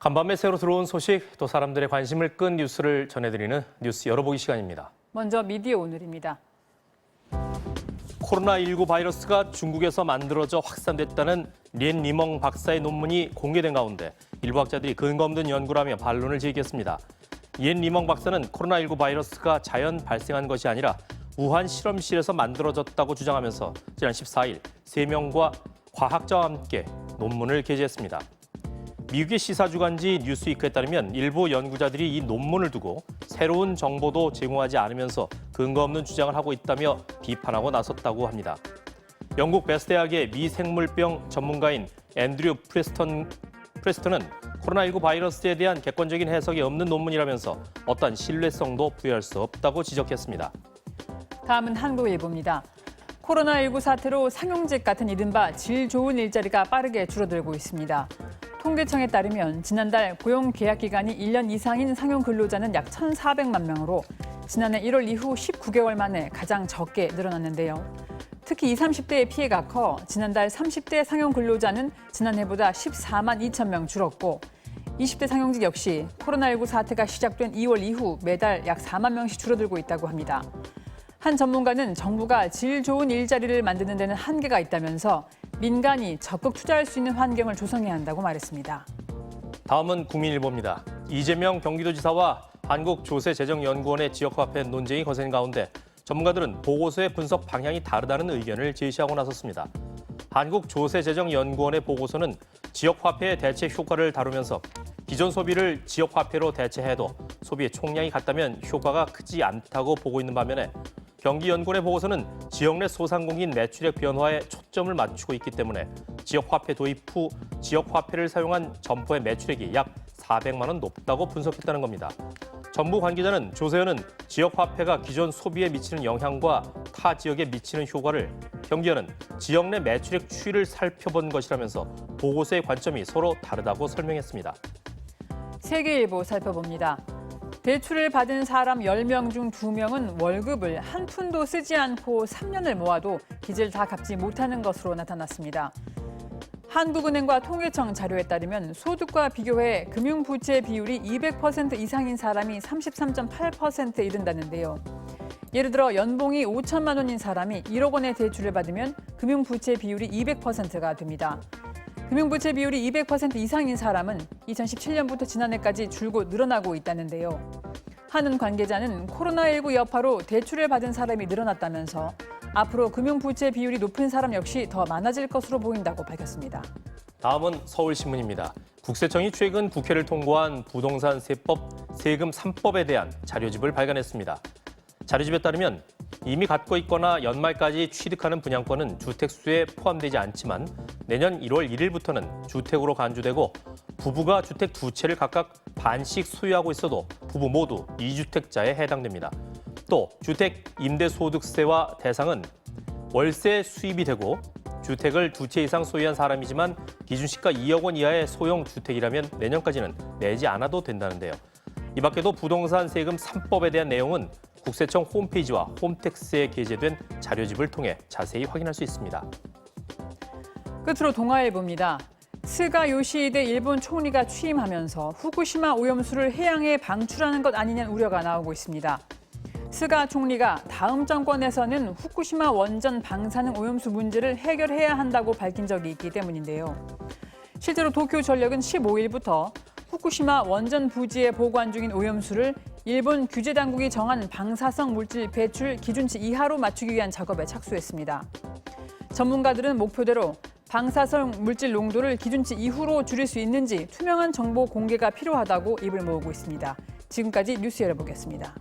간밤에 새로 들어온 소식, 또 사람들의 관심을 끈 뉴스를 전해드리는 뉴스 열어보기 시간입니다. 먼저 미디어 오늘입니다. 코로나19 바이러스가 중국에서 만들어져 확산됐다는 린 리멍 박사의 논문이 공개된 가운데 일부 학자들이 근거 없는 연구라며 반론을 제기했습니다. 린 리멍 박사는 코로나19 바이러스가 자연 발생한 것이 아니라 우한 실험실에서 만들어졌다고 주장하면서 지난 14일 3명과 과학자와 함께 논문을 게재했습니다. 미국의 시사주간지 뉴스위크에 따르면 일부 연구자들이 이 논문을 두고 새로운 정보도 제공하지 않으면서 근거 없는 주장을 하고 있다며 비판하고 나섰다고 합니다. 영국 베스트대학의 미생물병 전문가인 앤드류 프레스턴은 코로나19 바이러스에 대한 객관적인 해석이 없는 논문이라면서 어떠한 신뢰성도 부여할 수 없다고 지적했습니다. 다음은 한국일보입니다. 코로나19 사태로 상용직 같은 이른바 질 좋은 일자리가 빠르게 줄어들고 있습니다. 통계청에 따르면 지난달 고용 계약 기간이 1년 이상인 상용 근로자는 약 1,400만 명으로 지난해 1월 이후 19개월 만에 가장 적게 늘어났는데요. 특히 20, 30대의 피해가 커 지난달 30대 상용 근로자는 지난해보다 14만 2천 명 줄었고 20대 상용직 역시 코로나19 사태가 시작된 2월 이후 매달 약 4만 명씩 줄어들고 있다고 합니다. 한 전문가는 정부가 질 좋은 일자리를 만드는 데는 한계가 있다면서 민간이 적극 투자할 수 있는 환경을 조성해야 한다고 말했습니다. 다음은 국민일보입니다. 이재명 경기도지사와 한국조세재정연구원의 지역화폐 논쟁이 거센 가운데 전문가들은 보고서의 분석 방향이 다르다는 의견을 제시하고 나섰습니다. 한국조세재정연구원의 보고서는 지역화폐의 대체 효과를 다루면서 기존 소비를 지역화폐로 대체해도 소비의 총량이 같다면 효과가 크지 않다고 보고 있는 반면에 경기연구원의 보고서는 지역 내 소상공인 매출액 변화에 초점을 맞추고 있기 때문에 지역화폐 도입 후 지역화폐를 사용한 점포의 매출액이 약 400만 원 높다고 분석했다는 겁니다. 정부 관계자는 조세현은 지역화폐가 기존 소비에 미치는 영향과 타 지역에 미치는 효과를, 경기연은 지역 내 매출액 추이를 살펴본 것이라면서 보고서의 관점이 서로 다르다고 설명했습니다. 세계일보 살펴봅니다. 대출을 받은 사람 10명 중 2명은 월급을 한 푼도 쓰지 않고 3년을 모아도 빚을 다 갚지 못하는 것으로 나타났습니다. 한국은행과 통계청 자료에 따르면 소득과 비교해 금융부채 비율이 200% 이상인 사람이 33.8%에 이른다는데요. 예를 들어 연봉이 5천만 원인 사람이 1억 원의 대출을 받으면 금융부채 비율이 200%가 됩니다. 금융부채 비율이 200% 이상인 사람은 2017년부터 지난해까지 줄곧 늘어나고 있다는데요. 한은 관계자는 코로나19 여파로 대출을 받은 사람이 늘어났다면서 앞으로 금융부채 비율이 높은 사람 역시 더 많아질 것으로 보인다고 밝혔습니다. 다음은 서울신문입니다. 국세청이 최근 국회를 통과한 부동산세법 세금 3법에 대한 자료집을 발간했습니다. 자료집에 따르면 이미 갖고 있거나 연말까지 취득하는 분양권은 주택수에 포함되지 않지만 내년 1월 1일부터는 주택으로 간주되고 부부가 주택 2채를 각각 반씩 소유하고 있어도 부부 모두 2주택자에 해당됩니다. 또 주택 임대소득세와 대상은 월세 수입이 되고 주택을 2채 이상 소유한 사람이지만 기준시가 2억 원 이하의 소형 주택이라면 내년까지는 내지 않아도 된다는데요. 이 밖에도 부동산 세금 3법에 대한 내용은 국세청 홈페이지와 홈택스에 게재된 자료집을 통해 자세히 확인할 수 있습니다. 끝으로 동아일보입니다. 스가 요시히데 일본 총리가 취임하면서 후쿠시마 오염수를 해양에 방출하는 것 아니냐는 우려가 나오고 있습니다. 스가 총리가 다음 정권에서는 후쿠시마 원전 방사능 오염수 문제를 해결해야 한다고 밝힌 적이 있기 때문인데요. 실제로 도쿄전력은 15일부터 후쿠시마 원전 부지에 보관 중인 오염수를 일본 규제 당국이 정한 방사성 물질 배출 기준치 이하로 맞추기 위한 작업에 착수했습니다. 전문가들은 목표대로 방사성 물질 농도를 기준치 이후로 줄일 수 있는지 투명한 정보 공개가 필요하다고 입을 모으고 있습니다. 지금까지 뉴스 열어보겠습니다.